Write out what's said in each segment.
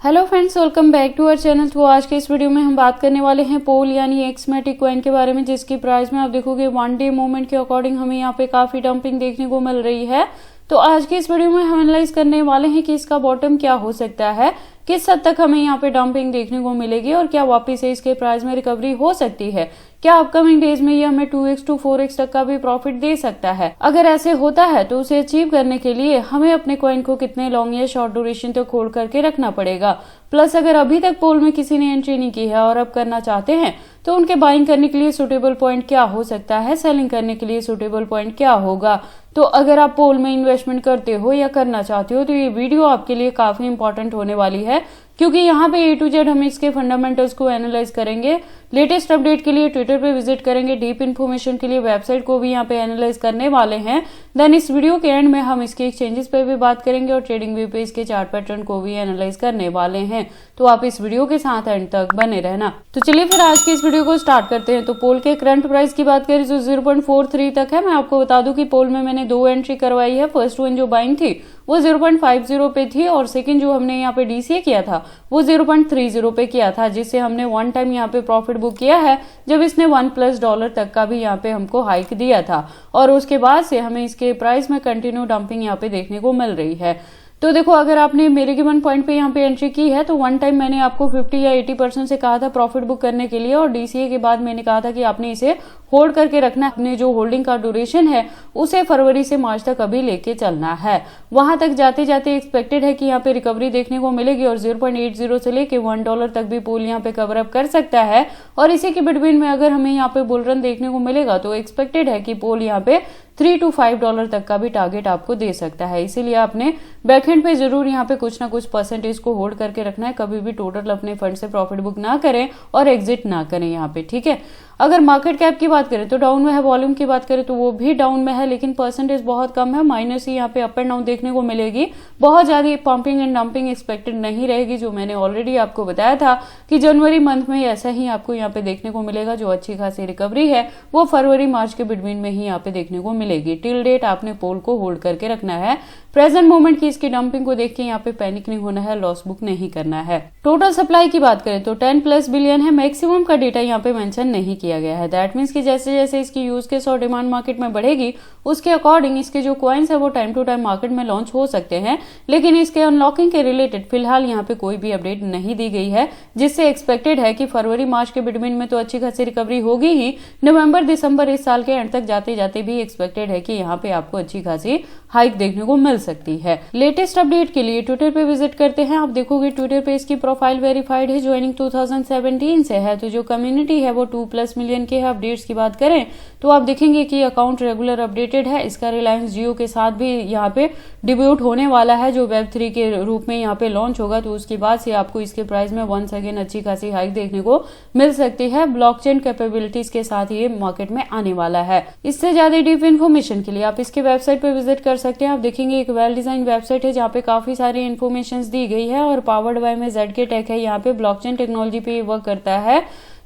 Hello friends, welcome back to our channel. तो आज के इस वीडियो में हम बात करने वाले हैं पोल यानी एक्समेटिक कॉइन के बारे में, जिसकी प्राइस में आप देखोगे वन डे मूवमेंट के अकॉर्डिंग हमें यहाँ पे काफी डंपिंग देखने को मिल रही है। तो आज के इस वीडियो में हम एनालाइज करने वाले हैं कि इसका बॉटम क्या हो सकता है, किस हद तक हमें यहाँ पे डंपिंग देखने को मिलेगी और क्या वापस से इसके प्राइस में रिकवरी हो सकती है। क्या अपकमिंग डेज में ये हमें 2x to 4x तक का भी प्रॉफिट दे सकता है। अगर ऐसे होता है तो उसे अचीव करने के लिए हमें अपने कॉइन को कितने लॉन्ग या शॉर्ट ड्यूरेशन तक होल्ड करके रखना पड़ेगा। प्लस अगर अभी तक पोल में किसी ने एंट्री नहीं की है और अब करना चाहते हैं तो उनके बाइंग करने के लिए सुटेबल पॉइंट क्या हो सकता है, सेलिंग करने के लिए सुटेबल पॉइंट क्या होगा। तो अगर आप पोल में इन्वेस्टमेंट करते हो या करना चाहते हो तो ये वीडियो आपके लिए काफी इंपॉर्टेंट होने वाली है, क्योंकि यहाँ पे A to Z हम इसके फंडामेंटल्स को एनालाइज करेंगे। लेटेस्ट अपडेट के लिए ट्विटर पे विजिट करेंगे, डीप इन्फॉर्मेशन के लिए वेबसाइट को भी यहाँ पे एनालाइज करने वाले हैं। देन इस वीडियो के एंड में हम इसके एक्सचेंजेस पे भी बात करेंगे और ट्रेडिंग व्यू पे इसके चार्ट पैटर्न को भी एनालाइज करने वाले हैं। तो आप इस वीडियो के साथ एंड तक बने रहना। तो चलिए फिर आज की इस वीडियो को स्टार्ट करते हैं। तो पोल के करंट प्राइस की बात करें जो 0.43 तक है। मैं आपको बता दूं कि पोल में मैंने 2 एंट्री करवाई है। फर्स्ट वन जो बाइंग थी वो 0.50 पे थी और सेकंड जो हमने यहाँ पे डीसीए किया था वो 0.30 पे किया था, जिससे हमने वन टाइम यहाँ पे प्रॉफिट बुक किया है जब इसने $1+ तक का भी यहाँ पे हमको हाइक दिया था। और उसके बाद से हमें इसके प्राइस में कंटिन्यू डंपिंग यहाँ पे देखने को मिल रही है। तो देखो, अगर आपने मेरे गिवन पॉइंट पे यहाँ पे एंट्री की है तो वन टाइम मैंने आपको 50 या 80% से कहा था प्रॉफिट बुक करने के लिए, और डीसीए के बाद मैंने कहा था कि आपने इसे होल्ड करके रखना। अपने जो होल्डिंग का ड्यूरेशन है उसे फरवरी से मार्च तक अभी लेके चलना है। वहां तक जाते जाते एक्सपेक्टेड है कि यहाँ पे रिकवरी देखने को मिलेगी और 0.80 से लेके $1 तक भी पोल यहाँ पे कवर अप कर सकता है। और इसी के बिटवीन में अगर हमें यहाँ पे बुल रन देखने को मिलेगा तो एक्सपेक्टेड है कि पोल यहाँ पे $3 to $5 तक का भी टारगेट आपको दे सकता है। इसीलिए आपने बैकएंड पे जरूर यहाँ पे कुछ ना कुछ परसेंटेज को होल्ड करके रखना है। कभी भी टोटल अपने फंड से प्रॉफिट बुक ना करें और एग्जिट ना करें यहाँ पे, ठीक है। अगर मार्केट कैप की बात करें तो डाउन में है, वॉल्यूम की बात करें तो वो भी डाउन में है, लेकिन परसेंटेज बहुत कम है। माइनस ही यहाँ पे अप एंड डाउन देखने को मिलेगी। बहुत ज्यादा पंपिंग एंड डंपिंग एक्सपेक्टेड नहीं रहेगी, जो मैंने ऑलरेडी आपको बताया था कि जनवरी मंथ में ऐसा ही आपको यहाँ पे देखने को मिलेगा। जो अच्छी खासी रिकवरी है वो फरवरी मार्च के बिटवीन में ही यहाँ पे देखने को मिलेगी। टिल डेट आपने पोल को होल्ड करके रखना है। प्रेजेंट मोमेंट की इसकी डंपिंग को देख के यहाँ पे पैनिक नहीं होना है, लॉस बुक नहीं करना है। टोटल सप्लाई की बात करें तो 10+ बिलियन है। मैक्सिमम का डेटा यहाँ पे मेंशन नहीं किया गया है। दैट मीन्स कि जैसे जैसे इसकी यूज केस और डिमांड मार्केट में बढ़ेगी उसके अकॉर्डिंग इसके जो कॉइन्स है वो टाइम टू टाइम मार्केट में लॉन्च हो सकते हैं, लेकिन इसके अनलॉकिंग के रिलेटेड फिलहाल यहाँ पे कोई भी अपडेट नहीं दी गई है, जिससे एक्सपेक्टेड है कि फरवरी मार्च के बिटवीन में तो अच्छी खासी रिकवरी होगी ही। नवंबर दिसंबर इस साल के एंड तक जाते जाते भी एक्सपेक्टेड है कि यहाँ पे आपको अच्छी खासी हाइक देखने को मिल सकती है। लेटेस्ट अपडेट के लिए ट्विटर पे विजिट करते हैं। आप देखोगे ट्विटर पे इसकी प्रोफाइल वेरीफाइड है, ज्वाइनिंग 2017 से है। तो जो कम्युनिटी है वो 2+ मिलियन के है। अपडेट्स की बात करें तो आप देखेंगे कि अकाउंट रेगुलर अपडेटेड है। इसका रिलायंस जियो के साथ भी यहाँ पे डिब्यूट होने वाला है, जो Web3 के रूप में यहाँ पे लॉन्च होगा। तो उसके बाद से आपको इसके प्राइस में वंस अगेन अच्छी खासी हाइक देखने को मिल सकती है। ब्लॉकचेन कैपेबिलिटीज के साथ ये मार्केट में आने वाला है। इससे ज्यादा डीप इन्फॉर्मेशन के लिए आप इसके वेबसाइट पे विजिट कर सकते हैं। आप देखेंगे एक वेल डिजाइन वेबसाइट है जहाँ पे काफी सारी इन्फॉर्मेशन दी गई है और पावर्ड बाय में ZK टेक है। यहाँ पे ब्लॉकचेन टेक्नोलॉजी पे वर्क करता है।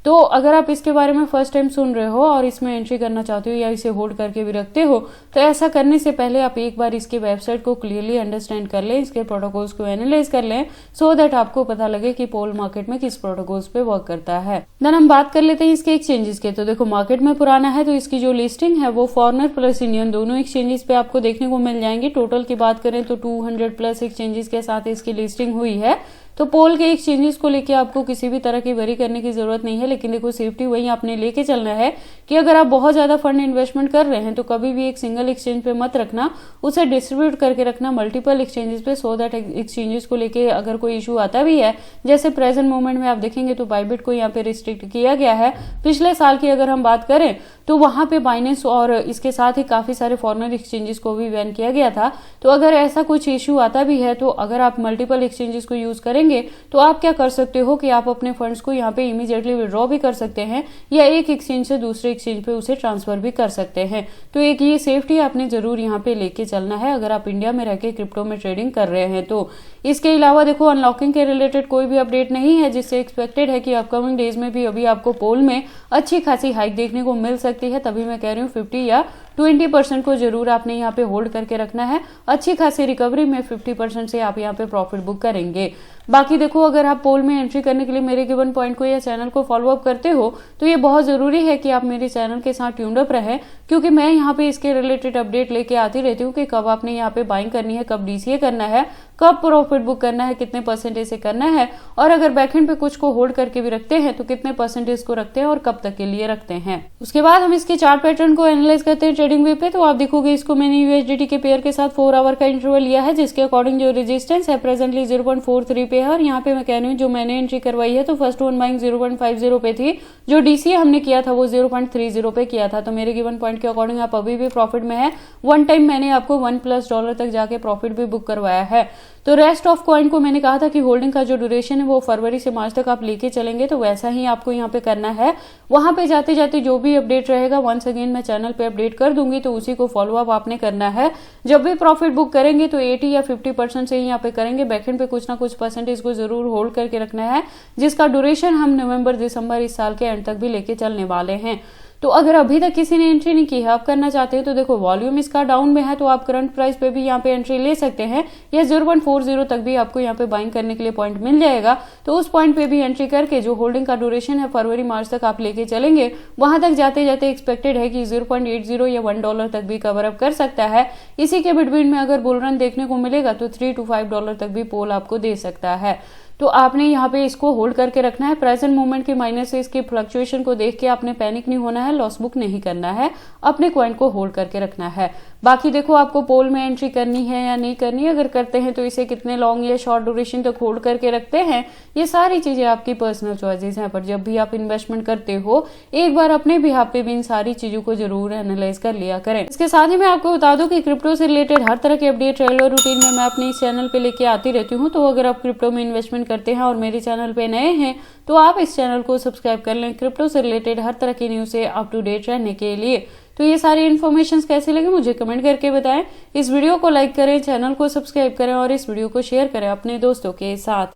तो अगर आप इसके बारे में फर्स्ट टाइम सुन रहे हो और इसमें एंट्री करना चाहते हो या इसे होल्ड करके भी रखते हो तो ऐसा करने से पहले आप एक बार इसके वेबसाइट को क्लियरली अंडरस्टैंड कर लें, इसके प्रोटोकॉल्स को एनालाइज कर लें, सो दैट आपको पता लगे कि पोल मार्केट में किस प्रोटोकॉल्स पे वर्क करता है। देन हम बात कर लेते हैं इसके एक्सचेंजेस के। तो देखो, मार्केट में पुराना है तो इसकी जो लिस्टिंग है वो फॉरनर प्लस इंडियन दोनों एक्सचेंजेस पे आपको देखने को मिल जाएंगे। टोटल की बात करें तो 200+ एक्सचेंजेस के साथ इसकी लिस्टिंग हुई है। तो पोल के एक्सचेंजेस को लेके आपको किसी भी तरह की वरी करने की जरूरत नहीं है, लेकिन देखो सेफ्टी वही आपने लेके चलना है कि अगर आप बहुत ज्यादा फंड इन्वेस्टमेंट कर रहे हैं तो कभी भी एक सिंगल एक्सचेंज पे मत रखना, उसे डिस्ट्रीब्यूट करके रखना मल्टीपल एक्सचेंजेस पे, सो दैट एक्सचेंजेस को लेके अगर कोई इशू आता भी है, जैसे प्रेजेंट मोमेंट में आप देखेंगे तो बाइबिट को यहाँ पे रिस्ट्रिक्ट किया गया है। पिछले साल की अगर हम बात करें तो वहां पे बाइनेंस और इसके साथ ही काफी सारे फॉरेनर एक्सचेंजेस को भी बैन किया गया था। तो अगर ऐसा कुछ इशू आता भी है तो अगर आप मल्टीपल एक्सचेंजेस को यूज करेंगे तो आप क्या कर सकते हो कि आप अपने फंड्स को यहाँ पे इमीडिएटली विड्रॉ भी कर सकते हैं या एक एक्सचेंज से दूसरे एक्सचेंज पे उसे ट्रांसफर भी कर सकते हैं। तो एक ये सेफ्टी आपने जरूर यहाँ पे लेके चलना है अगर आप इंडिया में रहकर क्रिप्टो में ट्रेडिंग कर रहे हैं तो। इसके अलावा देखो, अनलॉकिंग के रिलेटेड कोई भी अपडेट नहीं है, जिससे एक्सपेक्टेड है कि अपकमिंग डेज में भी अभी आपको पोल में अच्छी खासी हाइक देखने को मिल सकती है। तभी मैं कह रही हूँ 50 या 20% को जरूर आपने यहाँ पे होल्ड करके रखना है। अच्छी खासी रिकवरी में 50% से आप यहाँ पे प्रॉफिट बुक करेंगे। बाकी देखो, अगर आप पोल में एंट्री करने के लिए मेरे गिवन पॉइंट को या चैनल को फॉलो अप करते हो तो ये बहुत जरूरी है कि आप मेरे चैनल के साथ ट्यून्ड अप रहें, क्योंकि मैं यहाँ पे इसके रिलेटेड अपडेट लेके आती रहती हूँ कि कब आपने यहाँ पे बाइंग करनी है, कब डीसीए करना है, कब प्रॉफिट बुक करना है, कितने परसेंटेज से करना है, और अगर बैकएंड पे कुछ को होल्ड करके भी रखते हैं तो कितने परसेंटेज को रखते हैं और कब तक के लिए रखते हैं। उसके बाद हम इसके चार्ट पैटर्न को एनालाइज करते हैं ट्रेडिंग वे पे। तो आप देखोगे, इसको मैंने यूएसडीटी के पेयर के साथ 4 आवर का इंटरवल लिया है, जिसके अकॉर्डिंग जो रेजिस्टेंस है प्रेजेंटली 0.43 पे है। और यहाँ पे मैं कह रही हूँ जो मैंने एंट्री करवाई है तो फर्स्ट वन बाइंग 0.50 पे थी, जो डीसीए हमने किया था वो 0.30 पे किया था। तो मेरे गिवन पॉइंट के अकॉर्डिंग आप अभी भी प्रॉफिट में है। वन टाइम मैंने आपको $1+ तक जाके प्रॉफिट भी बुक करवाया है। तो रेस्ट ऑफ कॉइन को मैंने कहा था कि होल्डिंग का जो ड्यूरेशन है वो फरवरी से मार्च तक आप लेके चलेंगे, तो वैसा ही आपको यहाँ पे करना है। वहां पे जाते जाते जो भी अपडेट रहेगा वंस अगेन मैं चैनल पे अपडेट कर दूंगी, तो उसी को फॉलो अप आपने करना है। जब भी प्रॉफिट बुक करेंगे तो 80 या 50% से ही यहाँ पे करेंगे। बैकएंड पे कुछ ना कुछ परसेंटेज को जरूर होल्ड करके रखना है, जिसका ड्यूरेशन हम नवंबर दिसंबर इस साल के एंड तक भी लेके चलने वाले हैं। तो अगर अभी तक किसी ने एंट्री नहीं की है, आप करना चाहते हैं, तो देखो वॉल्यूम इसका डाउन में है, तो आप करंट प्राइस पे भी यहाँ पे एंट्री ले सकते हैं, या 0.40 तक भी आपको यहाँ पे बाइंग करने के लिए पॉइंट मिल जाएगा। तो उस पॉइंट पे भी एंट्री करके जो होल्डिंग का ड्यूरेशन है फरवरी मार्च तक आप लेके चलेंगे, वहां तक जाते जाते एक्सपेक्टेड है कि 0.80 या $1 तक भी कवर अप कर सकता है। इसी के बिटवीन में अगर बुल रन देखने को मिलेगा तो $3 to $5 तक भी पोल आपको दे सकता है। तो आपने यहाँ पे इसको होल्ड करके रखना है। प्रेजेंट मूवमेंट की माइनस से इसके फ्लक्चुएशन को देख के आपने पैनिक नहीं होना है, लॉस बुक नहीं करना है, अपने कॉइन को होल्ड करके रखना है। बाकी देखो, आपको पोल में एंट्री करनी है या नहीं करनी है, अगर करते हैं तो इसे कितने लॉन्ग या शॉर्ट ड्यूरेशन तक होल्ड करके रखते हैं, ये सारी चीजें आपकी पर्सनल चॉइसेस हैं। पर जब भी आप इन्वेस्टमेंट करते हो एक बार अपने बिहाफ पे भी इन सारी चीजों को जरूर एनालाइज कर लिया करें। इसके साथ ही मैं आपको बता दूं कि क्रिप्टो से रिलेटेड हर तरह के अपडेट रेगुलर रूटीन में मैं अपने इस चैनल पे लेके आती रहती हूँ। तो अगर आप क्रिप्टो में इन्वेस्टमेंट करते हैं और मेरे चैनल पे नए हैं तो आप इस चैनल को सब्सक्राइब कर लें, क्रिप्टो से रिलेटेड हर तरह की न्यूज से अप टू डेट रहने के लिए। तो ये सारी इन्फॉर्मेशन कैसे लगे मुझे कमेंट करके बताएं। इस वीडियो को लाइक करें, चैनल को सब्सक्राइब करें और इस वीडियो को शेयर करें अपने दोस्तों के साथ।